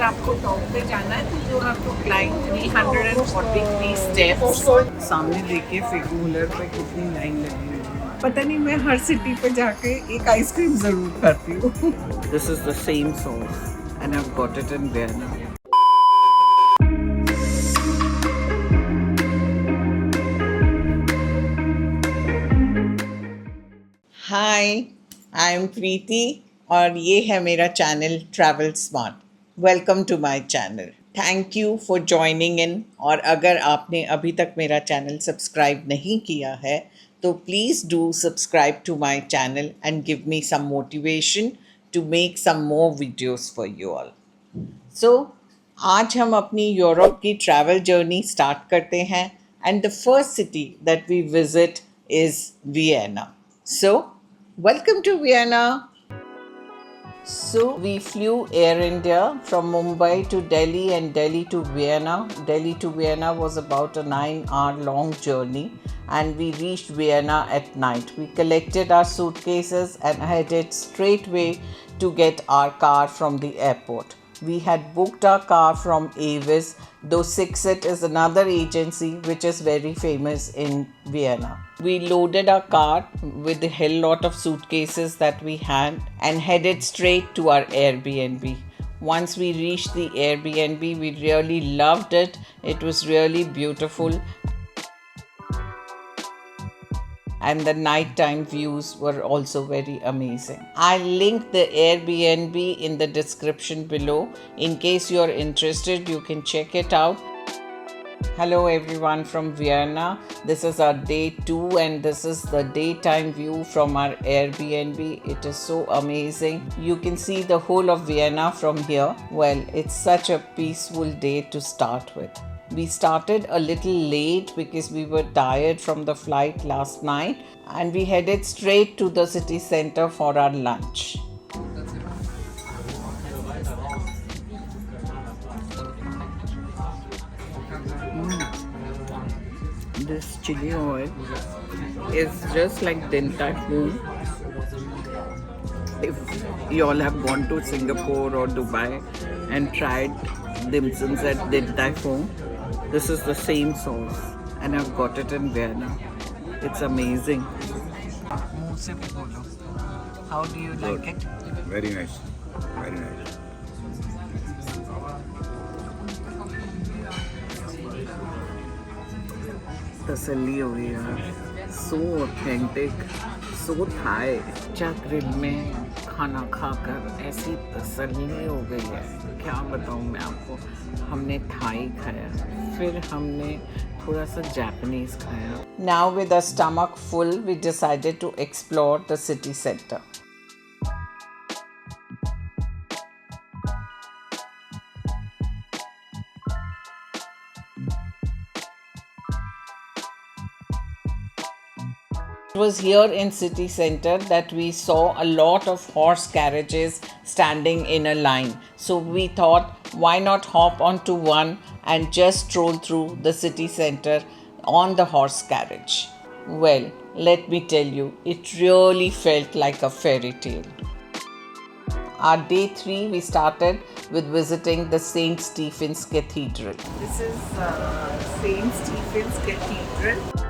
आपको टॉप पे जाना है तो you have to climb 343 steps. सामने देखिए फिगूलर पे कितनी लाइन लगी हुई है। पता नहीं, मैं हर सिटी पे जाके एक आइसक्रीम जरूर खाती हूँ। This is the same sauce and I have got it in Vienna. Hi, I am Preeti और ये है मेरा channel travel smart. Welcome to my channel. Thank you for joining in. और अगर आपने अभी तक मेरा चैनल सब्सक्राइब नहीं किया है तो please do subscribe to my channel and give me some motivation to make some more videos for you all. So आज हम अपनी यूरोप की ट्रैवल जर्नी स्टार्ट करते हैं and the first city that we visit is Vienna. So, welcome to Vienna. So, we flew Air India from Mumbai to Delhi and Delhi to Vienna. Delhi to Vienna was about a 9-hour long journey and we reached Vienna at night. We collected our suitcases and headed straightway to get our car from the airport. We had booked our car from Avis, though Sixit is another agency which is very famous in Vienna. We loaded our car with a hell lot of suitcases that we had and headed straight to our Airbnb. Once we reached the Airbnb, we really loved it. It was really beautiful. And the nighttime views were also very amazing. I'll link the Airbnb in the description below. In case you're interested, you can check it out. Hello everyone from Vienna. This is our day 2 and this is the daytime view from our Airbnb. It is so amazing. You can see the whole of Vienna from here. Well, it's such a peaceful day to start with. We started a little late because we were tired from the flight last night and we headed straight to the city center for our lunch. This chili oil is just like Din Tai Fung. If you all have gone to Singapore or Dubai and tried dim sums at Din Tai Fung, this is the same sauce and I've got it in Vienna. It's amazing. How do you like it? Very nice. Very nice. तसल्ली हो गई यार। So authentic, so Thai। कच्चा grill में खाना खाकर ऐसी तसल्ली हो गई है, क्या बताऊँ मैं आपको। हमने थाई खाया, फिर हमने थोड़ा सा जापानीज खाया। Now with our stomach full, we decided to explore the city center. It was here in city center that we saw a lot of horse carriages standing in a line. So we thought, why not hop onto one and just stroll through the city center on the horse carriage. Well, let me tell you, it really felt like a fairy tale. Our day 3, we started with visiting the St. Stephen's Cathedral. This is St. Stephen's Cathedral.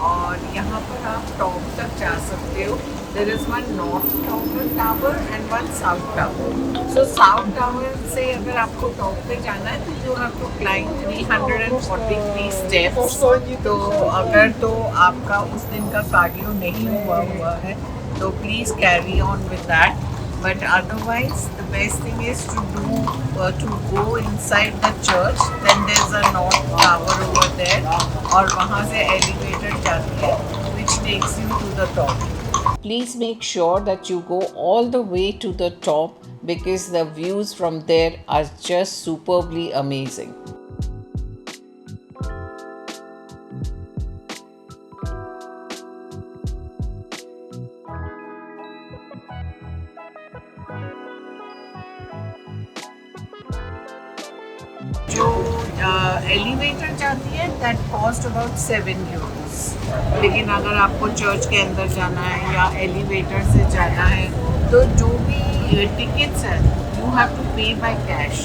और यहाँ पर आप top तक जा सकते हो. There is one north tower and one south tower. So south tower से अगर आपको टॉप पे जाना है तो you have to climb 343 steps. तो अगर तो आपका उस दिन का कार्डियो नहीं हुआ है तो please carry on with that. But otherwise, the best thing is to go inside the church. Then there's a north tower over there, और वहाँ से elevator जाती है, which takes you to the top. Please make sure that you go all the way to the top because the views from there are just superbly amazing. जो elevator जाती है that cost about 7 euros. लेकिन अगर आपको church के अंदर जाना है या एलिवेटर से जाना है तो जो भी टिकट्स हैं यू हैव टू पे by cash,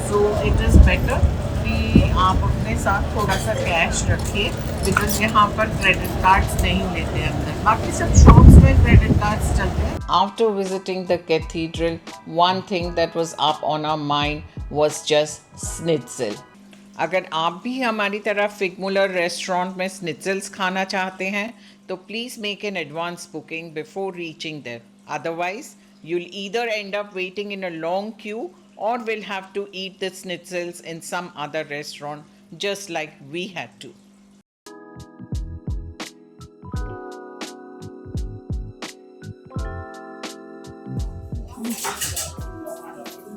so it is better कि आप अपने साथ थोड़ा सा कैश रखिए, बिकॉज यहाँ पर क्रेडिट कार्ड्स नहीं लेते हैं अंदर, बाकी सब शॉप्स में क्रेडिट कार्ड्स चलते हैं. After visiting the cathedral, one thing that was up on our mind was just schnitzel. अगर आप भी हमारी तरह फिगमुलर रेस्टोरेंट में स्निट्जल्स खाना चाहते हैं तो please make an advance booking before reaching there. Otherwise you'll either end up waiting in a long queue or will have to eat the schnitzels in some other restaurant just like we had to.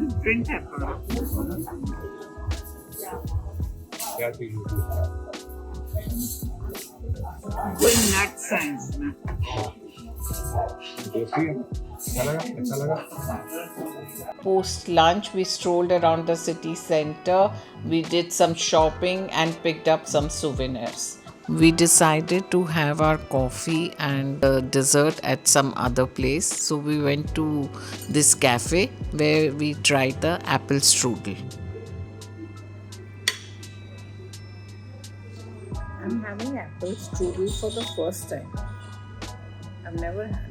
Different क्या चीज कोई nuts हैं इसमें. देसी है, अच्छा लगा, अच्छा लगा. Post lunch, we strolled around the city center. We did some shopping and picked up some souvenirs. We decided to have our coffee and dessert at some other place. So we went to this cafe where we tried the apple strudel. I'm having apple strudel for the first time. I've never had.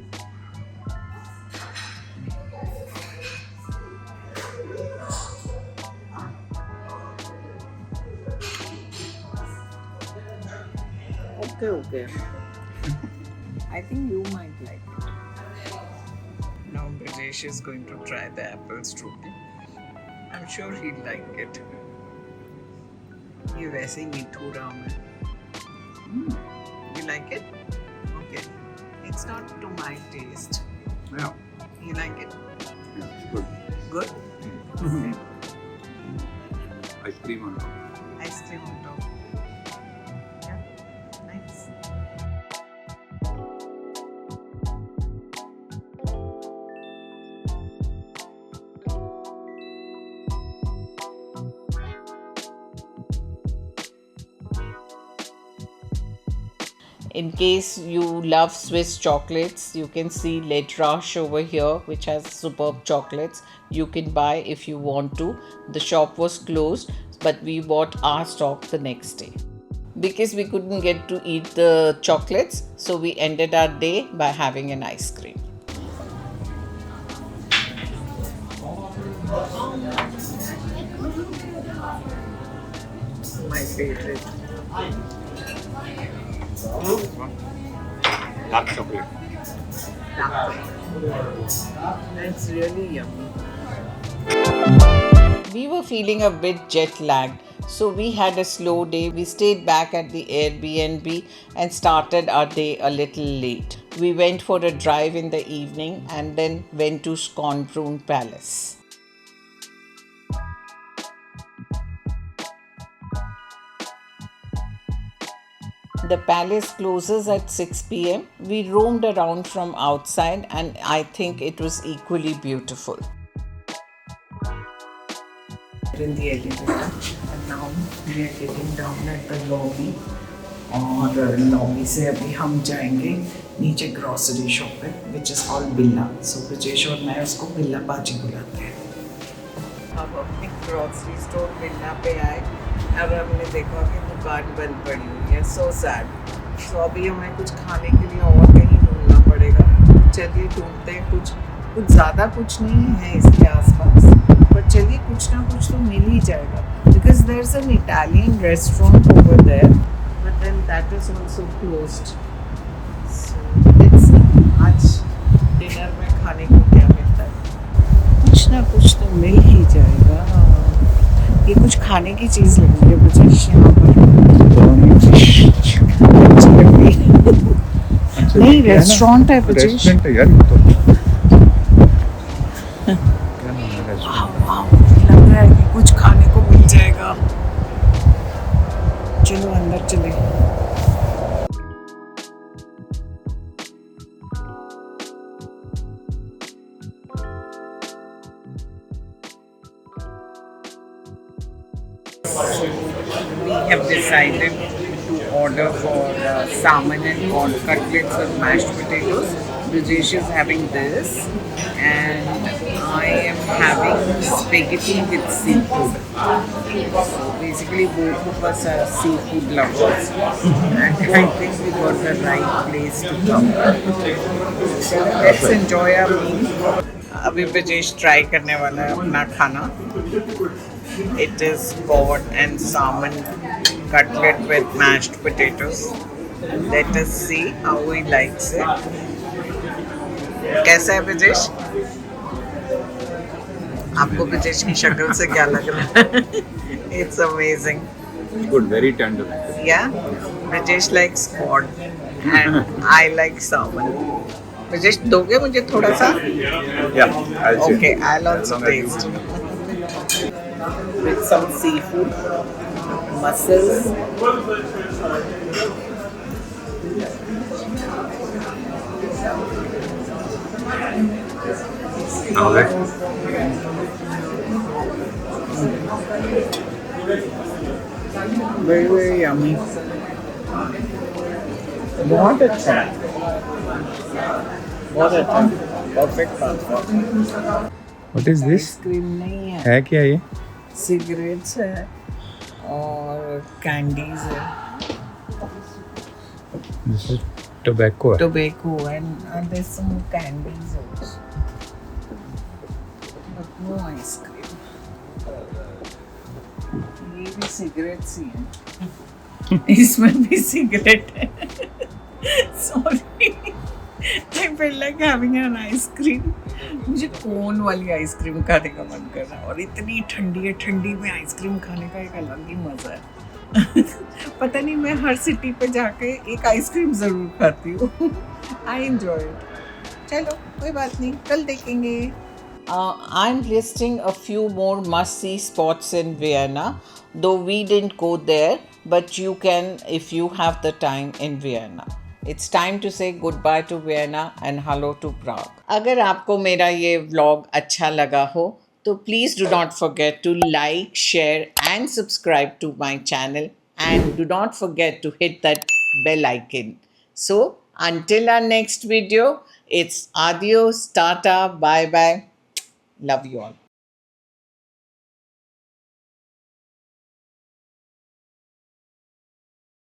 Okay. I think you might like it. Now Brajesh is going to try the apple strudel. I'm sure he'll like it. ये वैसे ही मीठू राम है. You like it? Okay. It's not to my taste. Yeah. You like it? Yeah, good. Good? Ice cream on top. Ice cream on top. Yeah, nice. In case you love Swiss chocolates, you can see Les Roche over here, which has superb chocolates. You can buy if you want to. The shop was closed, but we bought our stock the next day. Because we couldn't get to eat the chocolates, so we ended our day by having an ice cream. My favorite. This one. Dark chocolate. That's really yummy. We were feeling a bit jet lagged, so we had a slow day. We stayed back at the Airbnb and started our day a little late. We went for a drive in the evening and then went to Schönbrunn Palace. The palace closes at 6 p.m. We roamed around from outside and I think it was equally beautiful. In the elevator and now we are getting down at the lobby. और lobby से अभी हम जाएंगे नीचे grocery shop पे which is called बिल्ला. सो ब्रजेश और मैं उसको बिल्ला बाजी बुलाते हैं. अब अपने ग्रॉसरी स्टोर बिल्ला पे आए और हमने देखा कि दुकान बंद पड़ी हुई है. So sad. सो अभी हमें कुछ खाने के लिए और कहीं ढूंढना पड़ेगा. चलिए ढूंढते हैं. कुछ ज़्यादा कुछ नहीं है इसके आसपास, पर चलिए कुछ ना कुछ तो मिल ही जाएगा. Because there is an Italian restaurant over there, but then that is also closed. So let's see आज डिनर में खाने को क्या मिलता है. कुछ ना कुछ तो मिल ही जाएगा. ये कुछ खाने की चीज़ लग रही है मुझे यहाँ पर. नहीं रेस्टोरेंट है मुझे. रेस्टोरेंट है यार ये तो. क्या नाम है रेस्टोरेंट? लग रहा है कि कुछ खाने को मिल जाएगा. चलो अंदर चले. We have decided to order for salmon and corn cutlets with mashed potatoes. Brijesh is having this, and I am having spaghetti with seafood. So basically, both of us are seafood lovers, and I think we got the right place to come. So let's enjoy our meal. अभी Brajesh try करने वाला है अपना खाना. It is cod and salmon cutlet with mashed potatoes. Let us see how he likes it. कैसा है ब्रजेश? आपको ब्रजेश की शक्ल से क्या लग रहा है? It's amazing. Good, very tender. Yeah, Brajesh likes cod and I like salmon. Brajesh, दोगे मुझे थोड़ा सा? Yeah, I'll see. Okay, I'll As also long as taste. With some seafood, mussels. Okay. Very very yummy. बहुत अच्छा है. बहुत अच्छा. Perfect pasta. What is this? Ice cream नहीं है. है क्या ये? सिगरेट्स है और कैंडीज है. This is tobacco. Tobacco and there's some candies also. But no ice cream. ये भी सिगरेट्स ही है. इसमें भी सिगरेट है. Sorry. I feel like having an ice cream. मुझे कोन वाली आइसक्रीम खाने का मन कर रहा है और इतनी ठंडी है. ठंडी में आइसक्रीम खाने का एक अलग ही मज़ा है. पता नहीं मैं हर सिटी पे जाके एक आइसक्रीम ज़रूर खाती हूँ. I enjoy it. चलो कोई बात नहीं, कल देखेंगे. I'm listing a few more must-see spots in Vienna, though we didn't go there, but you can if you have the time in Vienna. It's time to say goodbye to Vienna and hello to Prague. अगर आपको मेरा ये vlog अच्छा लगा हो तो please do not forget to like, share and subscribe to my channel, and do not forget to hit that bell icon. So until our next video, it's adios, tata, bye bye. Love you all.